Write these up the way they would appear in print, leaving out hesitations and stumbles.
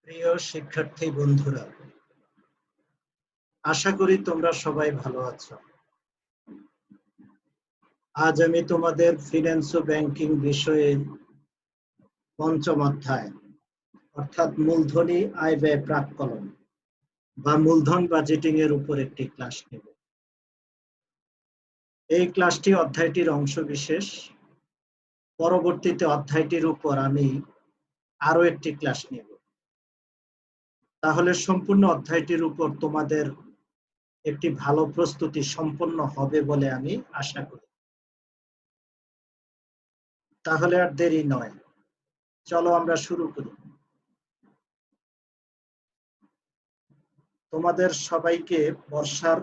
প্রিয় শিক্ষার্থী বন্ধুরা, আশা করি তোমরা সবাই ভালো আছো। আজ আমি তোমাদের ফিন্যান্স ও ব্যাংকিং বিষয়ের পঞ্চম অধ্যায় অর্থাৎ মূলধনী আয় ব্যয় প্রাক্কলন বা মূলধন বাজেটিং এর উপর একটি ক্লাস নেব। এই ক্লাসটি অধ্যায়টির অংশ বিশেষ। পরবর্তীতে অধ্যায়টির উপর আমি আরো একটি ক্লাস নেব। তাহলে সম্পূর্ণ অধ্যায়টির উপর তোমাদের একটি ভালো প্রস্তুতি সম্পন্ন হবে বলে আমি আশা করি। তাহলে আর দেরি নয়, চলো আমরা শুরু করি। তোমাদের সবাইকে বর্ষার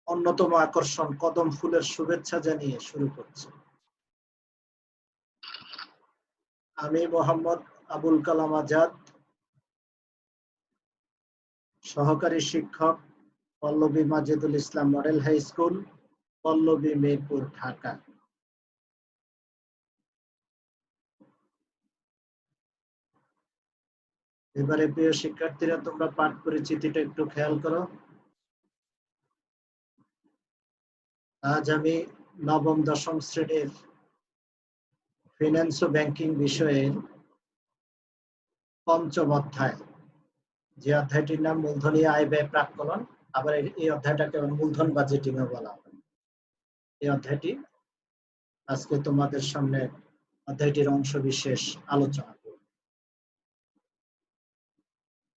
অন্যতম আকর্ষণ কদম ফুলের শুভেচ্ছা জানিয়ে শুরু করছি। আমি মোহাম্মদ আবুল কালাম আজাদ, সহকারী শিক্ষক, Pallabi Majedul Islam model high school, Pallabi Meherpur, Dhaka. এবারে প্রিয় শিক্ষার্থীরা, তোমরা পাঠ পরিচিতিটা একটু খেয়াল করো। আজ আমি নবম দশম শ্রেণীর ফিন্যান্স ও ব্যাংকিং বিষয়ের পঞ্চম অধ্যায়, যে অধ্যায়টির নাম মূলধনী আয় ব্যয় প্রাক্কলন, আবার এই অধ্যায়টাকে মূলধন বাজেটিং ও বলা হয়। এই অধ্যায়টি আজকে তোমাদের সামনে অধ্যায়টির অংশ বিশেষ আলোচনা করব।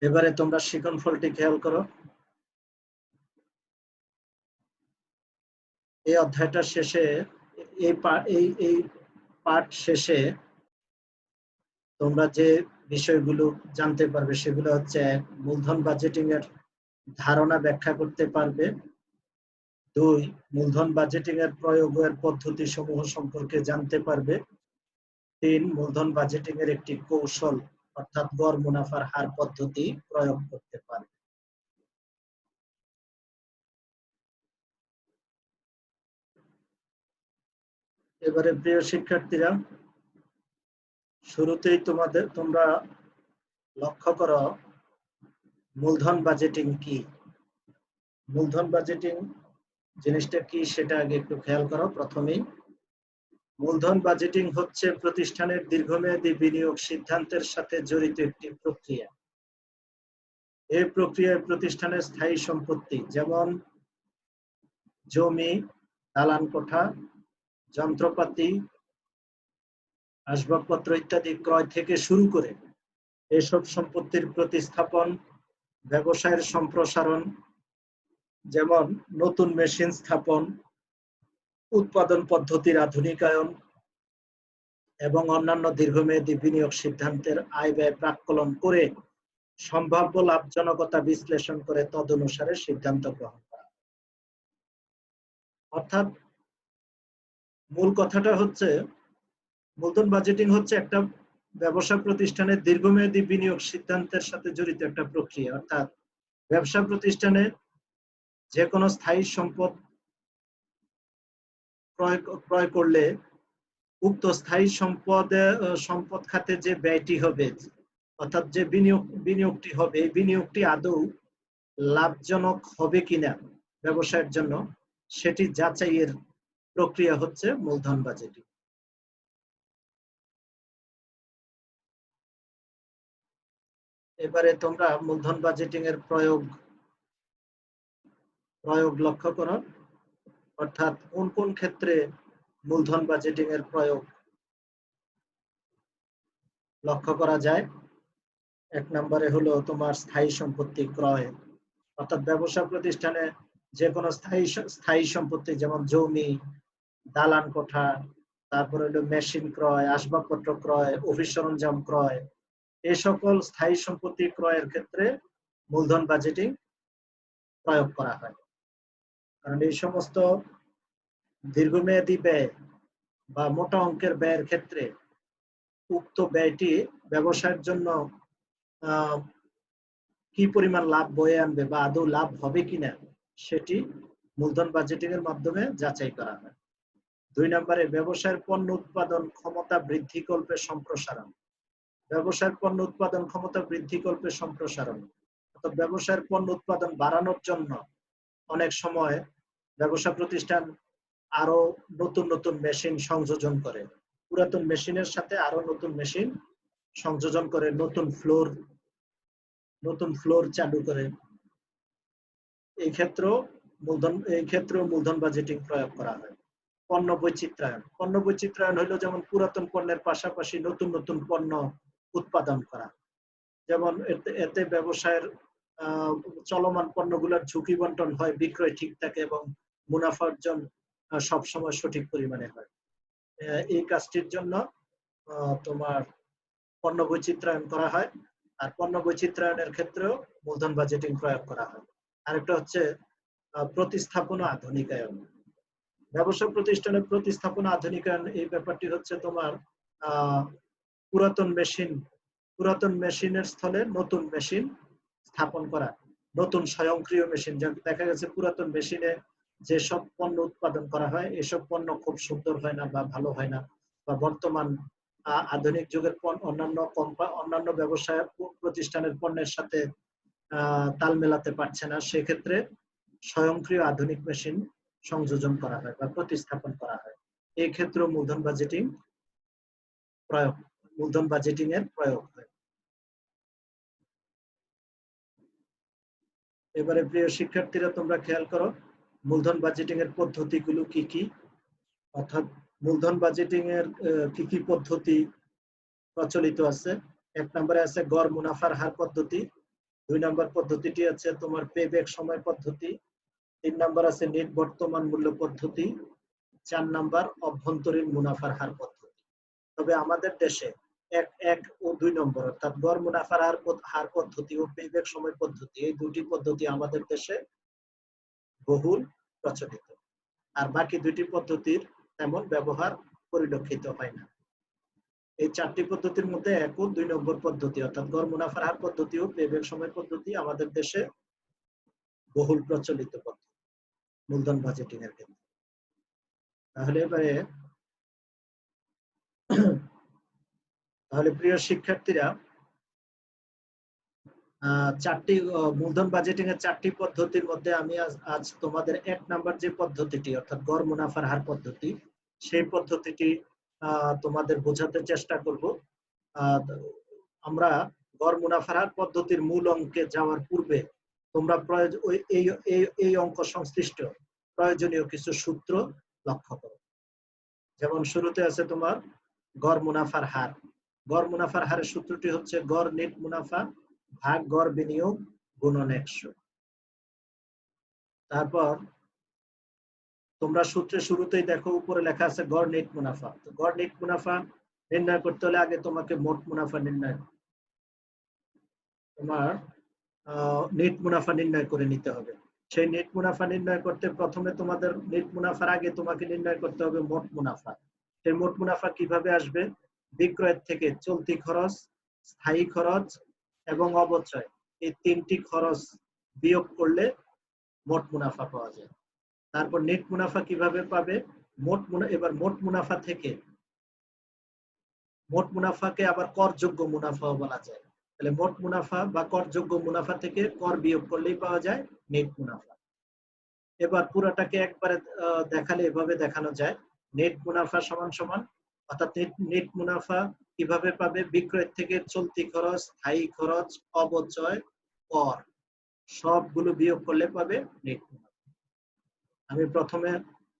এবারে তোমরা শিখন ফলটি খেয়াল করো। এই অধ্যায়টার শেষে এই পাঠ শেষে তোমরা যে বিষয়গুলো জানতে পারবে সেগুলো হচ্ছে: মূলধন বাজেটিং এর ধারণা ব্যাখ্যা করতে পারবে, 2, মূলধন বাজেটিং এর প্রয়োগের পদ্ধতি সমূহ সম্পর্কে জানতে পারবে, 3, মূলধন বাজেটিং এর একটি কৌশল অর্থাৎ গড় মুনাফার হার পদ্ধতি প্রয়োগ করতে পারবে। এবারে প্রিয় শিক্ষার্থীরা, শুরুতেই তোমরা লক্ষ্য করো মূলধন বাজেটিং কি। মূলধন বাজেটিং জিনিসটা কি সেটা আগে একটু খেয়াল করো। প্রথমেই, মূলধন বাজেটিং হচ্ছে প্রতিষ্ঠানের দীর্ঘমেয়াদী বিনিয়োগ সিদ্ধান্তের সাথে জড়িত একটি প্রক্রিয়া। এই প্রক্রিয়ায় প্রতিষ্ঠানের স্থায়ী সম্পত্তি যেমন জমি, দালান কোঠা, যন্ত্রপাতি, আসবাবপত্র ইত্যাদি ক্রয় থেকে শুরু করে এসব সম্পত্তির প্রতিস্থাপন, ব্যবসায়ের সম্প্রসারণ যেমন নতুন মেশিন স্থাপন, উৎপাদন পদ্ধতির আধুনিকায়ন এবং অন্যান্য দীর্ঘমেয়াদী বিনিয়োগ সিদ্ধান্তের আয় ব্যয় প্রাক্কলন করে সম্ভাব্য লাভজনকতা বিশ্লেষণ করে তদনুসারে সিদ্ধান্ত গ্রহণ করা। অর্থাৎ মূল কথাটা হচ্ছে, মূলধন বাজেটিং হচ্ছে একটা ব্যবসা প্রতিষ্ঠানের দীর্ঘমেয়াদী বিনিয়োগ সিদ্ধান্তের সাথে জড়িত একটা প্রক্রিয়া। অর্থাৎ ব্যবসা প্রতিষ্ঠানে যে কোনো স্থায়ী সম্পদ ক্রয় করলে উক্ত স্থায়ী সম্পদ খাতে যে ব্যয়টি হবে, অর্থাৎ যে বিনিয়োগটি হবে, এই বিনিয়োগটি আদৌ লাভজনক হবে কিনা ব্যবসায়ের জন্য, সেটি যাচাইয়ের প্রক্রিয়া হচ্ছে মূলধন বাজেটিং। এবারে তোমরা মূলধন বাজেটিং এর প্রয়োগ লক্ষ্য করো। অর্থাৎ কোন কোন ক্ষেত্রে মূলধন বাজেটিং এর প্রয়োগ লক্ষ্য করা যায়। 1 নম্বরে হলো তোমার স্থায়ী সম্পত্তি ক্রয়, অর্থাৎ ব্যবসা প্রতিষ্ঠানে যে কোনো স্থায়ী সম্পত্তি যেমন জমি, দালান কোঠা, তারপরে হলো মেশিন ক্রয়, আসবাবপত্র ক্রয়, অফিস সরঞ্জাম ক্রয়, এই সকল স্থায়ী সম্পত্তি ক্রয়ের ক্ষেত্রে মূলধন বাজেটিং প্রয়োগ করা হয়। কারণ এই সমস্ত দীর্ঘমেয়াদী ব্যয় বা মোটা অঙ্কের ব্যয়ের ক্ষেত্রে উক্ত ব্যয়টি ব্যবসায়ের জন্য কি পরিমাণ লাভ বয়ে আনবে বা আদৌ লাভ হবে কিনা সেটি মূলধন বাজেটিং এর মাধ্যমে যাচাই করা হয়। 2 নম্বরে ব্যবসায়ের পণ্য উৎপাদন ক্ষমতা বৃদ্ধিকল্পে সম্প্রসারণ, ব্যবসায়ের পণ্য উৎপাদন ক্ষমতা বৃদ্ধিকল্পে সম্প্রসারণ, অর্থাৎ ব্যবসায়ের পণ্য উৎপাদন বাড়ানোর জন্য অনেক সময় ব্যবসা প্রতিষ্ঠান আরো নতুন নতুন মেশিন সংযোজন করে, পুরাতন মেশিনের সাথে আরো নতুন মেশিন সংযোজন করে, নতুন ফ্লোর চালু করে। এই ক্ষেত্রেও মূলধন বাজেটিং প্রয়োগ করা হয়। পণ্য বৈচিত্র্যায়ন হলো যেমন পুরাতন পণ্যের পাশাপাশি নতুন নতুন পণ্য উৎপাদন করা, যেমন এতে ব্যবসায়ের চলমান পণ্যগুলোর ঝুঁকি বন্টন হয়, বিক্রয় ঠিক থাকে এবং মুনাফা অর্জন সবসময় সঠিক পরিমাণে হয়। এই কাজটির জন্য তোমার পণ্য বৈচিত্র্যায়ন করা হয়, আর পণ্য বৈচিত্র্যায়নের ক্ষেত্রেও মূলধন বাজেটিং প্রয়োগ করা হয়। আরেকটা হচ্ছে প্রতিস্থাপনা আধুনিকায়ন। ব্যবসা প্রতিষ্ঠানের প্রতিস্থাপনা আধুনিকায়ন, এই ব্যাপারটি হচ্ছে তোমার পুরাতন মেশিনের স্থলে নতুন মেশিন স্থাপন করা, নতুন স্বয়ংক্রিয় মেশিন। দেখা গেছে পুরাতন মেশিনে যেসব পণ্য উৎপাদন করা হয় এসব পণ্য খুব সুন্দর হয় না বা ভালো হয় না, বা বর্তমান আধুনিক যুগের অন্যান্য ব্যবসায় প্রতিষ্ঠানের পণ্যের সাথে তাল মেলাতে পারছে না, সেক্ষেত্রে স্বয়ংক্রিয় আধুনিক মেশিন সংযোজন করা হয় বা প্রতিস্থাপন করা হয়। এই ক্ষেত্রে মূলধন বাজেটিং এর প্রয়োগ হয়। এবারে প্রিয় শিক্ষার্থীরা, তোমরা খেয়াল করো মূলধন বাজেটিং এর পদ্ধতিগুলো কি কি, অর্থাৎ মূলধন বাজেটিং এর কি কি পদ্ধতি প্রচলিত আছে। 1 নম্বরে আছে গড় মুনাফার হার পদ্ধতি, 2 নম্বর পদ্ধতিটি আছে তোমার পেব্যাক সময় পদ্ধতি, 3 নম্বর আছে নেট বর্তমান মূল্য পদ্ধতি, 4 নম্বর অভ্যন্তরীণ মুনাফার হার পদ্ধতি। তবে আমাদের দেশে 1 ও 2 নম্বর অর্থাৎ গড় মুনাফার হার পদ্ধতি ও পেব্যাক সময় পদ্ধতি, এই দুটি পদ্ধতি আমাদের দেশে বহুল প্রচলিত, আর বাকি দুটি পদ্ধতির তেমন ব্যবহার পরিলক্ষিত হয় না। এই 4টি পদ্ধতির মধ্যে 1 ও 2 নম্বর পদ্ধতি অর্থাৎ গড় মুনাফার হার পদ্ধতি ও পেব্যাক সময় পদ্ধতি আমাদের দেশে বহুল প্রচলিত পদ্ধতি মূলধন বাজেটিং এর ক্ষেত্রে। তাহলে প্রিয় শিক্ষার্থীরা, মূলধন বাজেটিং এর 4টি পদ্ধতির মধ্যে আমি আজ তোমাদের 1 নাম্বার যে পদ্ধতিটি অর্থাৎ গড় মুনাফার হার পদ্ধতি, সেই পদ্ধতিটি তোমাদের বোঝাতে চেষ্টা করব। আমরা গড় মুনাফার হার পদ্ধতির মূল অঙ্কে যাওয়ার পূর্বে তোমরা এই অঙ্ক সংশ্লিষ্ট প্রয়োজনীয় কিছু সূত্র লক্ষ্য করো। যেমন শুরুতে আছে তোমার গড় মুনাফার হার। গড় মুনাফার হারের সূত্রটি হচ্ছে গড় নেট মুনাফা ভাগ গড় বিনিয়োগ গুণন 100। তারপর তোমরা সূত্রের শুরুতেই দেখো উপরে লেখা আছে গড় নেট মুনাফা। তো গড় নেট মুনাফা নির্ণয় করতে হলে আগে তোমাকে মোট মুনাফা নেট মুনাফা নির্ণয় করে নিতে হবে। সেই নেট মুনাফা নির্ণয় করতে প্রথমে তোমাদের নেট মুনাফার আগে তোমাকে নির্ণয় করতে হবে মোট মুনাফা। সেই মোট মুনাফা কিভাবে আসবে? বিক্রয়ের থেকে চলতি খরচ, স্থায়ী খরচ এবং অবচয়, এই 3টি খরচ বিয়োগ করলে মোট মুনাফা পাওয়া যায়। তারপর নেট মুনাফা কিভাবে পাবে? এবার মোট মুনাফা থেকে মোট মুনাফাকে আবার করযোগ্য মুনাফাও বলা যায়। তাহলে মোট মুনাফা বা করযোগ্য মুনাফা থেকে কর বিয়োগ করলেই পাওয়া যায় নেট মুনাফা। এবার পুরোটাকে একবারে দেখালে এভাবে দেখানো যায়, নেট মুনাফা সমান সমান, অর্থাৎ নেট মুনাফা কিভাবে পাবে? বিক্রয় থেকে চলতি খরচ, স্থায়ী খরচ, অবচয়, কর সবগুলো বিয়োগ করলে পাবে নেট মুনাফা। আমি প্রথমে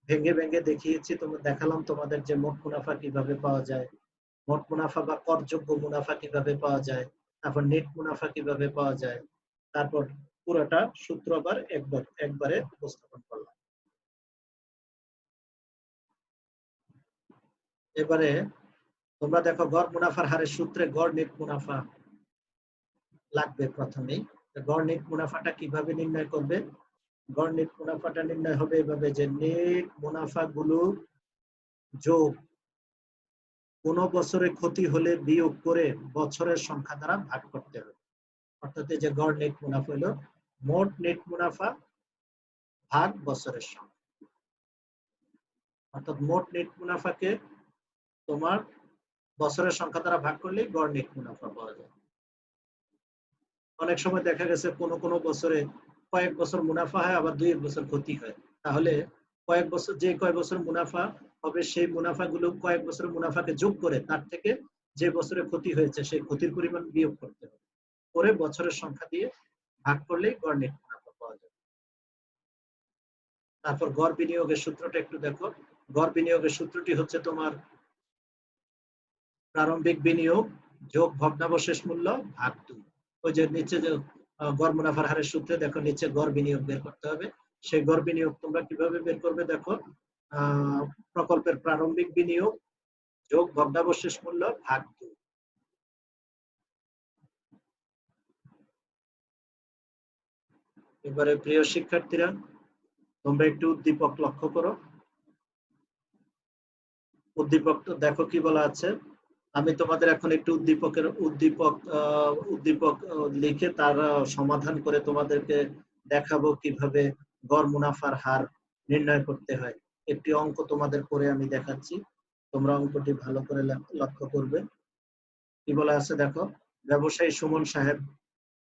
ভেঙে ভেঙে দেখিয়েছি, দেখালাম তোমাদের যে মোট মুনাফা কিভাবে পাওয়া যায়, মোট মুনাফা বা করযোগ্য মুনাফা কিভাবে পাওয়া যায়, তারপর নেট মুনাফা কিভাবে পাওয়া যায়, তারপর পুরোটা সূত্র আবার একবারে উপস্থাপন করলাম। এবারে তোমরা দেখো গড় মুনাফার হারের সূত্রে গড় নেট মুনাফা লাগবে প্রথমেই। গড় নেট মুনাফাটা কিভাবে নির্ণয় করবে? গড় নেট মুনাফাটা নির্ণয় হবে এভাবে যে নেট মুনাফা গুলো যোগ কোন বছরে ক্ষতি হলে বিয়োগ করে বছরের সংখ্যা দ্বারা ভাগ করতে হবে। অর্থাৎ এই যে গড় নেট মুনাফা হলো মোট নেট মুনাফা ভাগ বছরের সংখ্যা। অর্থাৎ মোট নেট মুনাফাকে তোমার বছরের সংখ্যা দ্বারা ভাগ করলেই গড় নেট মুনাফা পাওয়া যায়। অনেক সময় দেখা গেছে কোনো কোনো বছরে কয়েক বছর মুনাফা হয়, আবার 2 বছর ক্ষতি হয়। তাহলে কয়েক বছর যে কয় বছর মুনাফা হবে সেই মুনাফাগুলো কয়েক বছর মুনাফাকে যোগ করে তার থেকে যে বছরে ক্ষতি হয়েছে সেই ক্ষতির পরিমাণ বিয়োগ করতে হবে, করে বছরের সংখ্যা দিয়ে ভাগ করলেই গড় নেট মুনাফা পাওয়া যাবে। তারপর গড় বিনিয়োগের সূত্রটা একটু দেখো। গড় বিনিয়োগের সূত্রটি হচ্ছে তোমার প্রারম্ভিক বিনিয়োগ যোগ ভগ্নাবশেষ মূল্য ভাগ 2। ওই যে নিচে যে গড় মুনাফার হারের সূত্রে দেখো নিচে গড় বিনিয়োগ বের করতে হবে। সেই গড় বিনিয়োগ তোমরা কিভাবে বের করবে দেখো, প্রকল্পের প্রারম্ভিক বিনিয়োগ যোগ ভগ্নাবশেষ মূল্য ভাগ 2। এবারে প্রিয় শিক্ষার্থীরা, তোমরা একটু উদ্দীপক লক্ষ্য করো। উদ্দীপক দেখো কি বলা আছে। আমি তোমাদের এখন একটু উদ্দীপক লিখে তার সমাধান করে তোমাদেরকে দেখাবো কিভাবে গড় মুনাফার হার নির্ণয় করতে হয়। একটি অঙ্ক তোমাদের করে আমি দেখাচ্ছি, তোমরা অঙ্কটি ভালো করে লক্ষ্য করবে। কি বলা আছে দেখো, ব্যবসায়ী সুমন সাহেব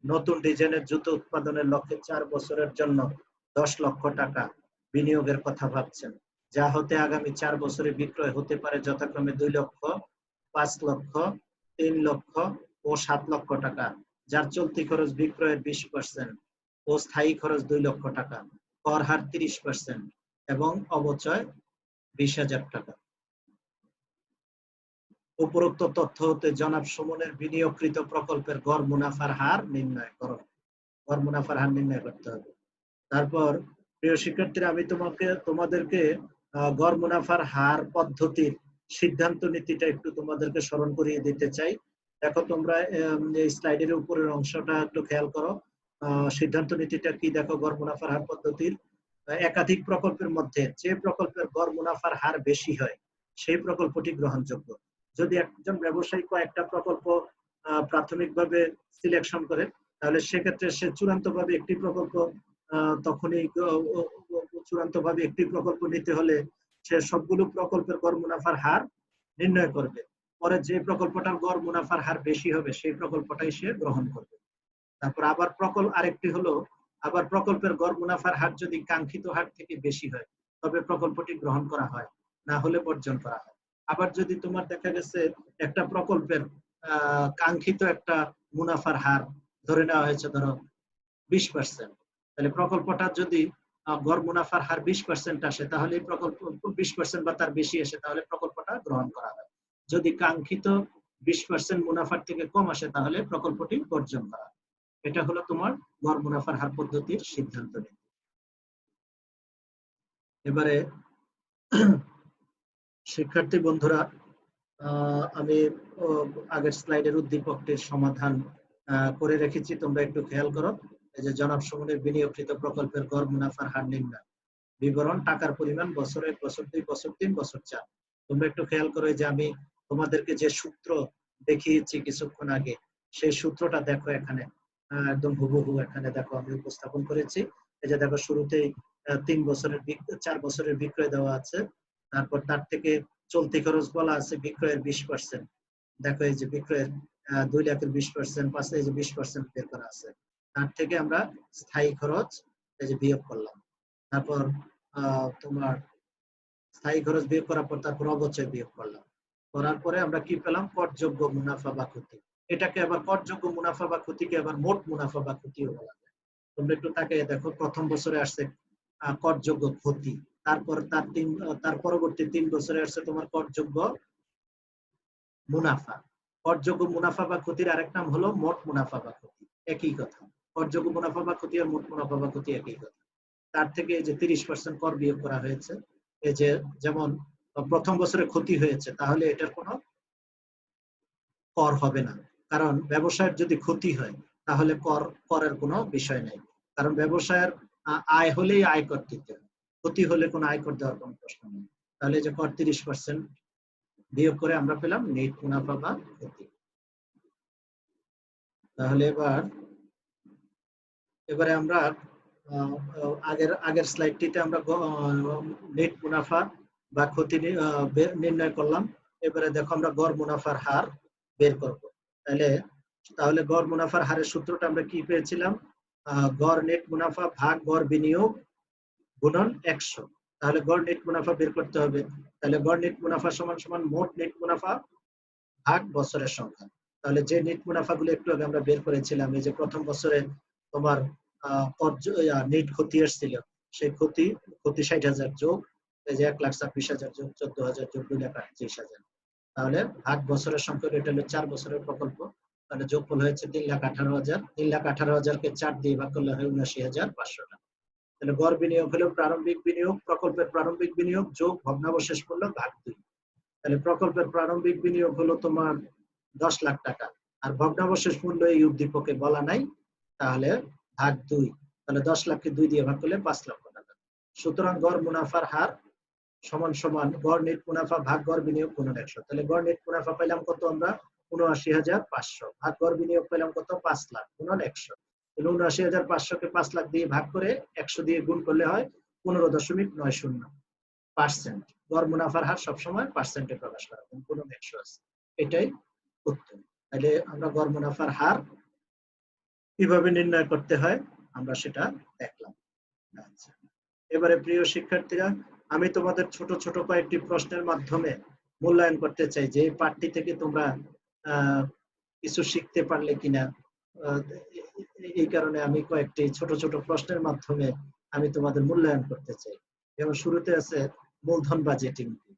নতুন ডিজাইনের জুতো উৎপাদনের লক্ষ্যে 4 বছরের জন্য 10 লক্ষ টাকা বিনিয়োগের কথা ভাবছেন, যা হতে আগামী 4 বছরে বিক্রয় হতে পারে যথাক্রমে 2 লক্ষ, 5 লক্ষ, 3 লক্ষ ও 7 লক্ষ টাকা, যার চলতি খরচ বিক্রয়ের 20% ও স্থায়ী খরচ 2 লক্ষ টাকা, কর হার 30% এবং অবচয় 20,000 টাকা। উপরোক্ত তথ্য হতে জনাব সুমনের বিনিয়োগকৃত প্রকল্পের গড় মুনাফার হার নির্ণয় করো। গড় মুনাফার হার নির্ণয় করতে হবে। তারপর প্রিয় শিক্ষার্থীরা, আমি তোমাদেরকে গড় মুনাফার হার পদ্ধতির সিদ্ধান্ত নীতিটা একটু তোমাদেরকে স্মরণ করিয়ে দিতে চাই। দেখো তোমরা এই স্লাইডের উপরের অংশটা একটু খেয়াল করো। সিদ্ধান্ত নীতিটা কি দেখো, গড় মুনাফার হার পদ্ধতির একাধিক প্রকল্পের মধ্যে যে প্রকল্পের গড় মুনাফার হার বেশি হয় সেই প্রকল্পটি গ্রহণযোগ্য। যদি একজন ব্যবসায়ী কয়েকটা প্রকল্প প্রাথমিকভাবে সিলেকশন করে, তাহলে সেক্ষেত্রে সে চূড়ান্তভাবে একটি প্রকল্প চূড়ান্তভাবে একটি প্রকল্প নিতে হলে সে সবগুলো প্রকল্পের গড় মুনাফার হার নির্ণয় করবে। পরে যে প্রকল্পটার গড় মুনাফার হার বেশি হবে সেই প্রকল্পটাই সে গ্রহণ করবে। তারপর আরেকটি হলো, আবার প্রকল্পের গড় মুনাফার হার যদি কাঙ্ক্ষিত হার থেকে বেশি হয় তবে প্রকল্পটি গ্রহণ করা হয়, না হলে বর্জন করা হয়। আবার যদি তোমার দেখা গেছে একটা প্রকল্পের কাঙ্ক্ষিত একটা মুনাফার হার ধরে নেওয়া হয়েছে ধরো 20%, তাহলে প্রকল্পটা যদি গড় মুনাফার হার 20% আসে তাহলে প্রকল্প 20% বা তার বেশি আসে তাহলে প্রকল্পটা গ্রহণ করা হয়। যদি কাঙ্ক্ষিত 20% মুনাফার থেকে কম আসে তাহলে প্রকল্পটি বর্জন করা হয়। এটা হলো তোমার গড় মুনাফার হার পদ্ধতির সিদ্ধান্ত নীতি। এবারে শিক্ষার্থী বন্ধুরা, আমি আগের স্লাইডের উদ্দীপকটির সমাধান করে রেখেছি, তোমরা একটু খেয়াল করো। এই যে জনাব সুমনের বিনিয়োগকৃত প্রকল্পের গড় মুনাফার হার নির্ণয় বিবরণ, টাকার পরিমাণ, বছর 1, বছর 2, বছর 3, বছর 4। তোমরা একটু খেয়াল করো যে আমি তোমাদেরকে যে সূত্র দেখিয়েছি কিছুক্ষণ আগে সেই সূত্রটা দেখো এখানে একদম হুবহু এখানে দেখো আমি উপস্থাপন করেছি। এই যে দেখো শুরুতেই 4 বছরের বিক্রয় দেওয়া আছে, তারপর তার থেকে চলতি খরচ বলা আছে বিক্রয়ের 20%। দেখো এই যে বিক্রয়ের 2 লাখের 20%, 5 এই যে 20% বের করা আছে। তার থেকে আমরা স্থায়ী খরচ এই যে বিয়োগ করলাম। তারপর তোমার স্থায়ী খরচ বিয়োগ করার পর তারপর অবচয় বিয়োগ করলাম। করার পরে আমরা কি পেলাম, করযোগ্য মুনাফা বা ক্ষতি। এটাকে আবার করযোগ্য মুনাফা বা ক্ষতিকে আবার মোট মুনাফা বা ক্ষতিও বলা যায়। তোমরা একটু তাকিয়ে দেখো, প্রথম বছরে আসছে করযোগ্য ক্ষতি, তারপর তার পরবর্তী 3 বছরে আসছে তোমার করযোগ্য মুনাফা। করযোগ্য মুনাফা বা ক্ষতির আরেক নাম হলো মোট মুনাফা বা ক্ষতি, একই কথা। করযোগ্য মুনাফা বা ক্ষতি আর মোট মুনাফা বা ক্ষতি একই কথা। তার থেকে এই যে 30% কর বিয়োগ করা হয়েছে। এই যে যেমন প্রথম বছরে ক্ষতি হয়েছে তাহলে এটার কোনো কর হবে না, কারণ ব্যবসায়ের যদি ক্ষতি হয় তাহলে করের কোনো বিষয় নেই, কারণ ব্যবসায়ের আয় হলেই আয়কর দিতে হয়, ক্ষতি হলে কোনো আয়কর দেওয়ার কোনো প্রশ্ন নেই। তাহলে যে কর 30% বিয়োগ করে আমরা পেলাম নেট মুনাফা বা ক্ষতি। তাহলে এবারে আমরা আগের স্লাইডটিতে আমরা নেট মুনাফা বা ক্ষতি নির্ণয় করলাম। এবারে দেখো আমরা গড় মুনাফার হার বের করব। তাহলে গড় মুনাফার হারের সূত্রটা আমরা কি পেয়েছিলাম? গড় নেট মুনাফা ভাগ গড় বিনিয়োগ গুণন 100। তাহলে গড় নেট মুনাফা বের করতে হবে। তাহলে গড় নেট মুনাফা সমান সমান মোট নেট মুনাফা ভাগ বছরের সংখ্যা। তাহলে যে নেট মুনাফাগুলো একটু আগে আমরা বের করেছিলাম, এই যে প্রথম বছরে তোমার নেট ক্ষতি এসেছিল, সেই ক্ষতি 60,000 যোগ এই যে 1,26,000 যোগ 14,000 যোগ 2,38,000, তাহলে ভাগ বছরের সংখ্যা, এটা হলো 4 বছরের প্রকল্প, তাহলে যোগফল হয়েছে 3,18,000। 3,18,000-কে 4 দিয়ে ভাগ করলে হয় 79,500 টাকা। তাহলে গড় বিনিয়োগ হলো প্রারম্ভিক বিনিয়োগ, প্রকল্পের প্রারম্ভিক বিনিয়োগ যোগ ভগ্নাবশেষ মূল্য ভাগ 2। তাহলে প্রকল্পের প্রারম্ভিক বিনিয়োগ হলো তোমার 10 লাখ টাকা, আর ভগ্নাবশেষ মূল্য এই উদ্দীপকে বলা নাই, তাহলে ভাগ 2। তাহলে 10 লাখকে 2 দিয়ে ভাগ করলে 5 লক্ষ টাকা। সুতরাং গড় মুনাফার হার সমান সমান গড় নেট মুনাফা ভাগ গড় বিনিয়োগ গুণন 100। তাহলে গড় নেট মুনাফা পেলাম কত আমরা? ৭৯,৫০০ ভাগ গড় বিনিয়োগ পেলাম কত? 5 লাখ গুণন 100। ৭৯,৫০০-কে 5 লাখ দিয়ে ভাগ করে 100 দিয়ে গুণ করলে হয় 15.90%। গড় মুনাফার হার সবসময় পার্সেন্টে প্রকাশ করা, গুণন 100 আছে, এটাই উত্তর। তাহলে আমরা গড় মুনাফার হার কিভাবে নির্ণয় করতে হয় আমরা সেটা দেখলাম। আচ্ছা, এবারে প্রিয় শিক্ষার্থীরা, আমি তোমাদের ছোট ছোট কয়েকটি প্রশ্নের মাধ্যমে মূল্যায়ন করতে চাই যে এই পাঠটি থেকে তোমরা কিছু শিখতে পারলে কিনা। এই কারণে আমি কয়েকটি ছোট ছোট প্রশ্নের মাধ্যমে আমি তোমাদের মূল্যায়ন করতে চাই। যেমন শুরুতে আছে মূলধন বাজেটিং কি?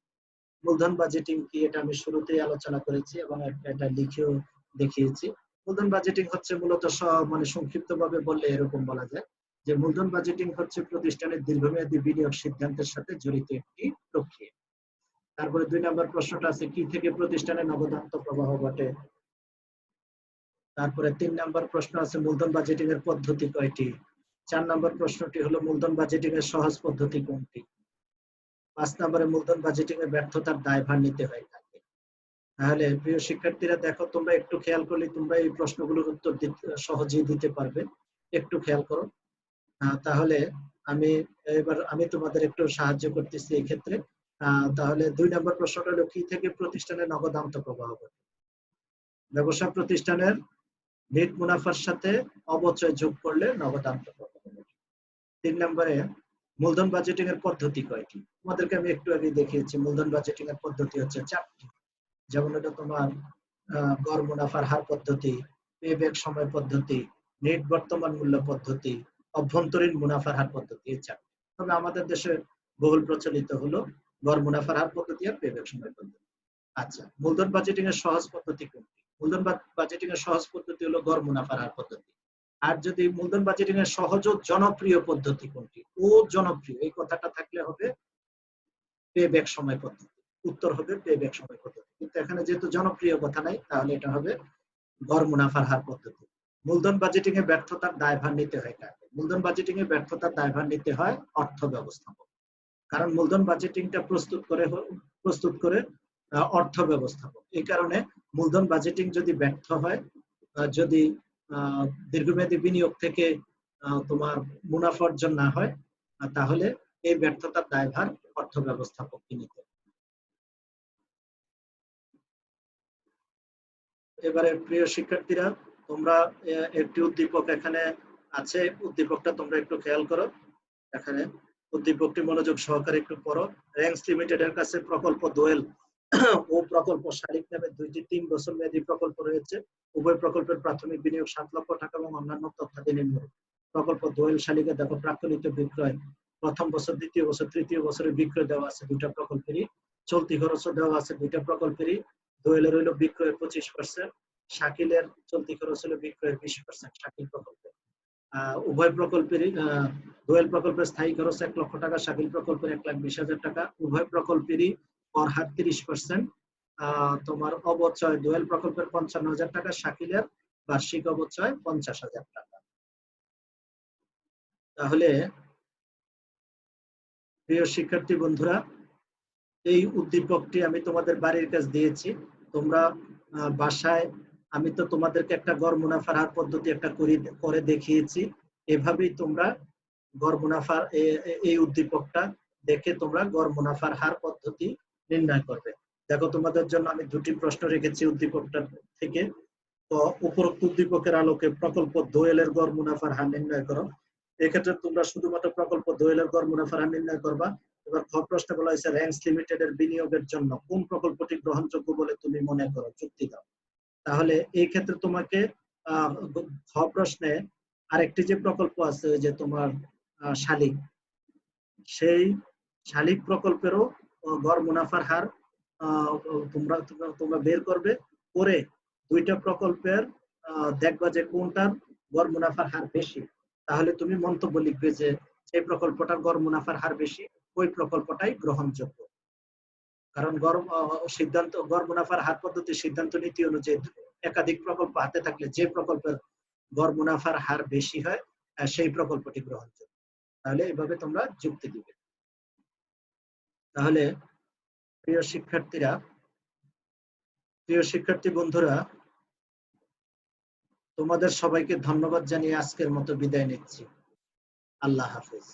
মূলধন বাজেটিং কি এটা আমি শুরুতেই আলোচনা করেছি এবং এটা লিখেও দেখিয়েছি। মূলধন বাজেটিং হচ্ছে মূলত মানে সংক্ষিপ্তভাবে বললে এরকম বলা যায় যে মূলধন বাজেটিং হচ্ছে প্রতিষ্ঠানের দীর্ঘমেয়াদী বিনিয়োগ সিদ্ধান্তের সাথে জড়িত একটি প্রক্রিয়া। তারপরে 2 নম্বর প্রশ্নটা আছে কি থেকে প্রতিষ্ঠানের নগদান্ত প্রবাহ ঘটে। তারপরে 3 নম্বর প্রশ্ন আছে মূলধন বাজেটিং এর পদ্ধতি কয়টি। 4 নম্বর প্রশ্নটি হলো মূলধন বাজেটিং এর সহজ পদ্ধতি কোনটি। 5 নম্বরে মূলধন বাজেটিং এর ব্যর্থতার দায়ভার নিতে হয় কাকে। তাহলে প্রিয় শিক্ষার্থীরা দেখো, তোমরা একটু খেয়াল করলে তোমরা এই প্রশ্নগুলোর উত্তর সহজেই দিতে পারবে। একটু খেয়াল করো। তাহলে আমি তোমাদের একটু সাহায্য করতেছি এই ক্ষেত্রে। তাহলে 2 নম্বর প্রশ্নটা হলো কি থেকে প্রতিষ্ঠানের নগদান্ত প্রবাহ ঘটে। ব্যবসা প্রতিষ্ঠানের নেট মুনাফার সাথে অবচয় যোগ করলে নগদান্ত প্রবাহ ঘটে। 3 নম্বরে মূলধন বাজেটিং এর পদ্ধতি কয়টি। তোমাদেরকে আমি একটু আগে দেখিয়েছি মূলধন বাজেটিং এর পদ্ধতি হচ্ছে 4টি। যেমন এটা তোমার গড় মুনাফার হার পদ্ধতি, পেব্যাক সময় পদ্ধতি, নেট বর্তমান মূল্য পদ্ধতি, অভ্যন্তরীণ মুনাফার হার পদ্ধতি, এই 4টি। তবে আমাদের দেশে বহুল প্রচলিত হলো গড় মুনাফার হার পদ্ধতি আর পেব্যাক সময় পদ্ধতি। আচ্ছা, মূলধন বাজেটিং এর সহজ পদ্ধতি কোনটি। মূলধন বাজেটিং এর সহজ পদ্ধতি হলো গড় মুনাফার হার পদ্ধতি। আর যদি মূলধন বাজেটিং এর সহজ ও জনপ্রিয় পদ্ধতি কোনটি, ও জনপ্রিয় এই কথাটা থাকলে হবে পেব্যাক সময় পদ্ধতি। উত্তর হবে পেব্যাক সময় পদ্ধতি, কিন্তু এখানে যেহেতু জনপ্রিয় কথা নাই তাহলে এটা হবে গড় মুনাফার হার পদ্ধতি। মূলধন বাজেটিং এ ব্যর্থতার দায়ভার নিতে হয় কাকে। মূলধন বাজেটিং এ ব্যর্থতার দায়ভার নিতে হয় অর্থ ব্যবস্থাপক, কারণ মূলধন বাজেটিংটা প্রস্তুত করে অর্থ ব্যবস্থাপক। এই কারণে মূলধন বাজেটিং যদি ব্যর্থ হয়, যদি দীর্ঘমেয়াদী বিনিয়োগ থেকে তোমার মুনাফা অর্জন না হয়, তাহলে এই ব্যর্থতার দায়ভার অর্থ ব্যবস্থাপককে নিতে হবে। এবারে প্রিয় শিক্ষার্থীরা, তোমরা একটি উদ্দীপক এখানে আছে, উদ্দীপকটা তোমরা একটু খেয়াল করো। এখানে উদ্দীপকটি মনোযোগ সহকারে একটু পড়ো। র্যাঙ্কস লিমিটেডের কাছে প্রকল্প দোয়েল ও প্রকল্প শালিক নামে 2টি 3 বছর মেয়াদী প্রকল্প রয়েছে। উভয় প্রকল্পের প্রাথমিক বিনিয়োগ 7 লক্ষ টাকা এবং অন্যান্য তথ্যাদি নিম্নরূপ। প্রকল্প দোয়েল শালিকে দেখো প্রাক্কলিত বিক্রয় প্রথম বছর, দ্বিতীয় বছর, তৃতীয় বছরে বিক্রয় দেওয়া আছে 2টা প্রকল্পেরই। চলতি খরচও দেওয়া আছে 2টা প্রকল্পেরই। দোয়েলের হইল বিক্রয়ের 25%, শাকিলের চলতি খরচ হলো বিক্রয়ের 20%। শাকিল প্রকল্পে উভয় প্রকল্পেরই দোয়েল প্রকল্পের স্থায়ী খরচ 1 লক্ষ টাকা, শাকিল প্রকল্পের 1,20,000 টাকা। উভয় প্রকল্পেরই কর হার 30%। তোমার অবচয় দোয়েল প্রকল্পের 55,000 টাকা, শাকিলের বার্ষিক অবচয় 50,000 টাকা। তাহলে প্রিয় শিক্ষার্থী বন্ধুরা, এই উদ্দীপকটি আমি তোমাদের বাড়ির কাছে দিয়েছি। তোমরা বাসায়, আমি তো তোমাদেরকে একটা গড় মুনাফার হার পদ্ধতি একটা করে দেখিয়েছি। এভাবেই তোমরা গড় মুনাফার এই উদ্দীপকটা দেখে তোমরা গড় মুনাফার হার পদ্ধতি নির্ণয় করবে। দেখো তোমাদের জন্য আমি দুটি প্রশ্ন রেখেছি উদ্দীপকটা থেকে। তো উপরোক্ত উদ্দীপকের আলোকে প্রকল্প দোয়েলের গড় মুনাফার হার নির্ণয় করো। এক্ষেত্রে তোমরা শুধুমাত্র প্রকল্প দোয়েলের গড় মুনাফার হার নির্ণয় করবা। এবার খ প্রশ্নে বলা হয়েছে র্যাঙ্কস লিমিটেড এর বিনিয়োগের জন্য কোন প্রকল্পটি গ্রহণযোগ্য বলে তুমি মনে করো, যুক্তি দাও। তাহলে এই ক্ষেত্রে তোমাকে খ প্রশ্নে আরেকটি যে প্রকল্প আছে যে তোমার শালিক, সেই শালিক প্রকল্পেরও গড় মুনাফার হার তোমরা তোমরা বের করবে, করে দুইটা প্রকল্পের দেখবা যে কোনটার গড় মুনাফার হার বেশি। তাহলে তুমি মন্তব্য লিখবে যে যে প্রকল্পটার গড় মুনাফার হার বেশি ওই প্রকল্পটাই গ্রহণযোগ্য। কারণ গড় মুনাফার হার পদ্ধতির সিদ্ধান্ত নীতি অনুযায়ী একাধিক প্রকল্প হাতে থাকলে যে প্রকল্পের গড় মুনাফার হার বেশি হয় সেই প্রকল্পটি গ্রহণযোগ্য। তাহলে এভাবে তোমরা যুক্তি দিবে। তাহলে প্রিয় শিক্ষার্থী বন্ধুরা, তোমাদের সবাইকে ধন্যবাদ জানিয়ে আজকের মতো বিদায় নিচ্ছি। আল্লাহ হাফেজ।